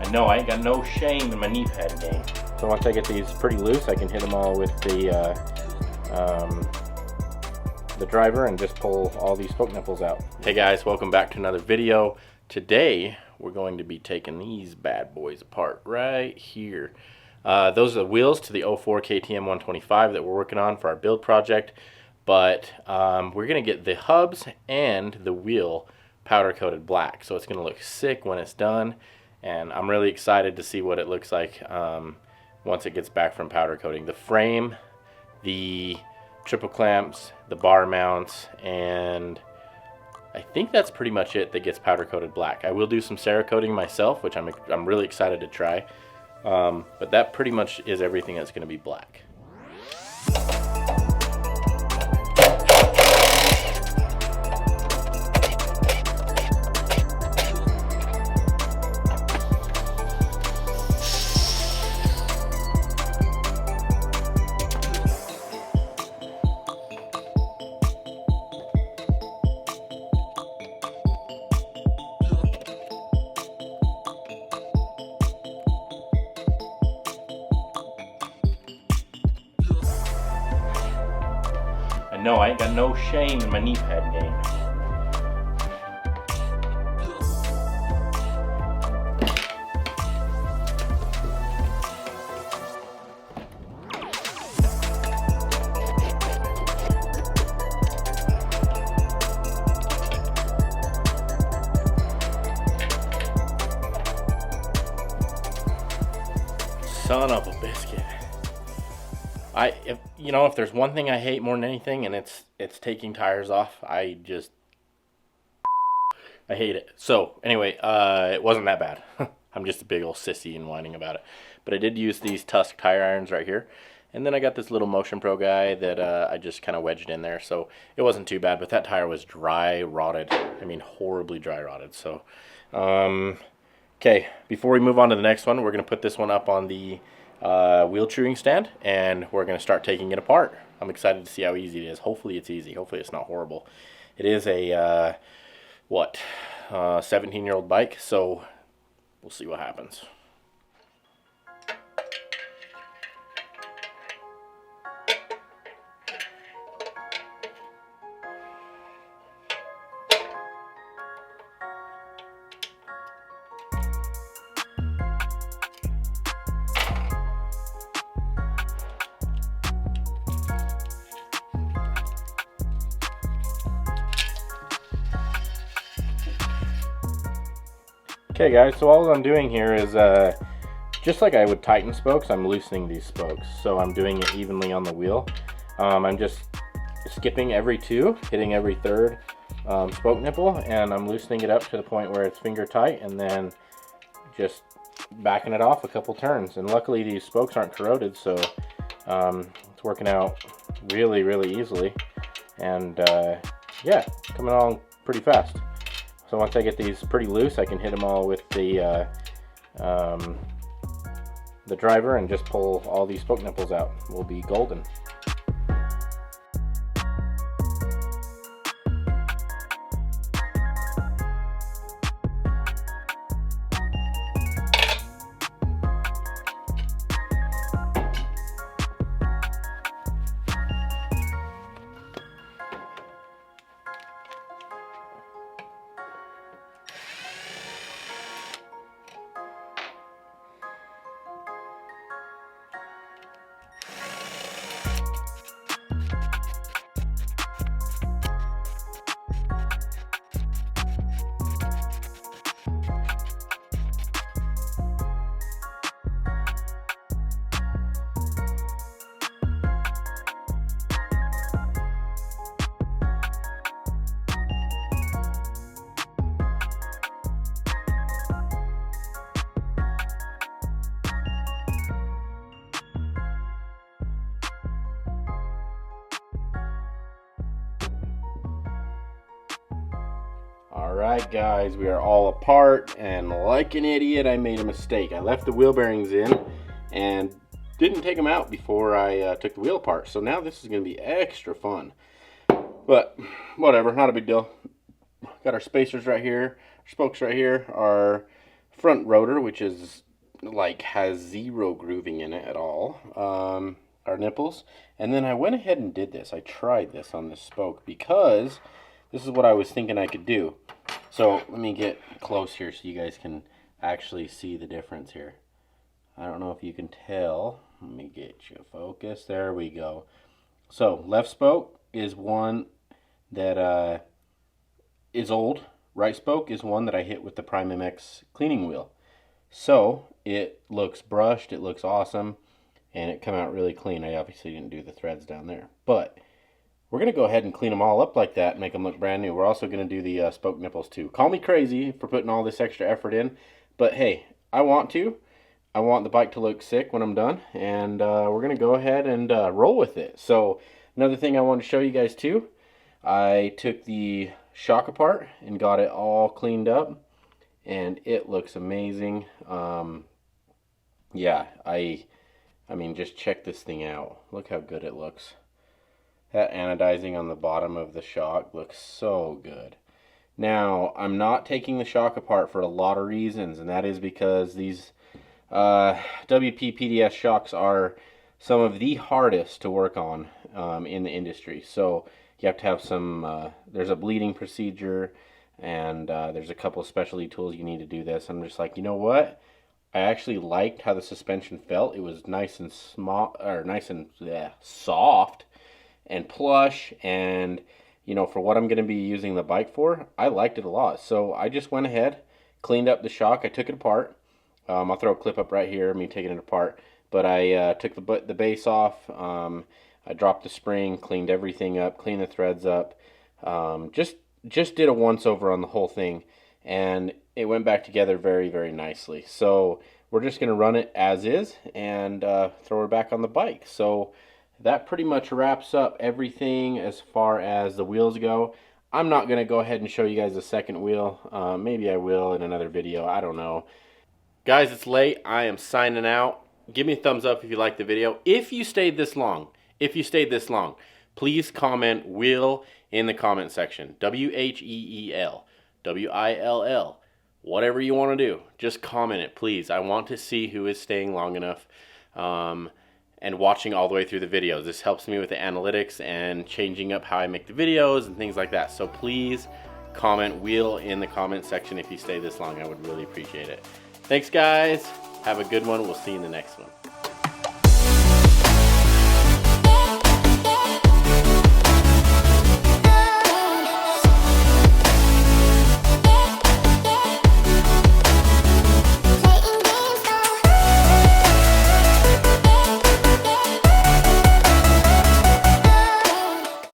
I know, I ain't got no shame in my knee pad game. So once I get these pretty loose, I can hit them all with the driver and just pull all these spoke nipples out. Hey guys, welcome back to another video. Today, we're going to be taking these bad boys apart right here. Those are the wheels to the 04 KTM 125 that we're working on for our build project. But we're going to get the hubs and the wheel powder coated black. So it's going to look sick when it's done. And I'm really excited to see what it looks like once it gets back from powder coating. The frame, the triple clamps, the bar mounts, and I think that's pretty much it that gets powder coated black. I will do some Cerakoting myself, which I'm really excited to try. But that pretty much is everything that's going to be black. No, I ain't got no shame in my knee pad game. Son of a biscuit. If there's one thing I hate more than anything, and it's taking tires off, I hate it. So anyway, it wasn't that bad. I'm just a big old sissy and whining about it. But I did use these Tusk tire irons right here, and then I got this little Motion Pro guy that I just kind of wedged in there, so it wasn't too bad. But that tire was dry rotted. I mean, horribly dry rotted. So okay, before we move on to the next one, we're gonna put this one up on the wheel truing stand, and we're going to start taking it apart. I'm excited to see how easy it is. Hopefully it's easy. Hopefully it's not horrible. It is a 17-year-old bike, so we'll see what happens. Okay guys, so all I'm doing here is just like I would tighten spokes, I'm loosening these spokes. So I'm doing it evenly on the wheel. I'm just skipping every two, hitting every third spoke nipple, and I'm loosening it up to the point where it's finger tight, and then just backing it off a couple turns. And luckily these spokes aren't corroded, so it's working out really, really easily. And yeah, coming along pretty fast. So once I get these pretty loose, I can hit them all with the driver and just pull all these spoke nipples out. We'll be golden. Alright guys, we are all apart, and like an idiot I made a mistake. I left the wheel bearings in and didn't take them out before I took the wheel apart. So now this is going to be extra fun. But whatever, not a big deal. Got our spacers right here, our spokes right here, our front rotor, which is like has zero grooving in it at all. Our nipples. And then I went ahead and did this. I tried this on this spoke because this is what I was thinking I could do. So let me get close here so you guys can actually see the difference here. I don't know if you can tell. Let me get you focused. There we go. So left spoke is one that is old. Right spoke is one that I hit with the Prime MX cleaning wheel. So it looks brushed, it looks awesome, and it came out really clean. I obviously didn't do the threads down there, but we're going to go ahead and clean them all up like that and make them look brand new. We're also going to do the spoke nipples too. Call me crazy for putting all this extra effort in, but hey, I want to. I want the bike to look sick when I'm done, and we're going to go ahead and roll with it. So another thing I want to show you guys too, I took the shock apart and got it all cleaned up, and it looks amazing. Yeah, I mean, just check this thing out. Look how good it looks. That anodizing on the bottom of the shock looks so good. Now, I'm not taking the shock apart for a lot of reasons, and that is because these WP PDS shocks are some of the hardest to work on in the industry. So you have to have some, there's a bleeding procedure, and there's a couple of specialty tools you need to do this. I'm just like, you know what? I actually liked how the suspension felt. It was nice and small, or nice and soft and plush, and you know, for what I'm going to be using the bike for, I liked it a lot. So I just went ahead, cleaned up the shock. I took it apart. I'll throw a clip up right here, me taking it apart. But I took the base off. I dropped the spring, cleaned everything up, cleaned the threads up. Just did a once over on the whole thing, and it went back together very, very nicely. So we're just going to run it as is and throw her back on the bike. So that pretty much wraps up everything as far as the wheels go. I'm not going to go ahead and show you guys a second wheel. Maybe I will in another video. I don't know. Guys, it's late. I am signing out. Give me a thumbs up if you liked the video. If you stayed this long, please comment wheel in the comment section. WHEEL, WILL, whatever you want to do. Just comment it, please. I want to see who is staying long enough and watching all the way through the videos. This helps me with the analytics and changing up how I make the videos and things like that. So please comment wheel in the comment section if you stay this long. I would really appreciate it. Thanks, guys. Have a good one. We'll see you in the next one.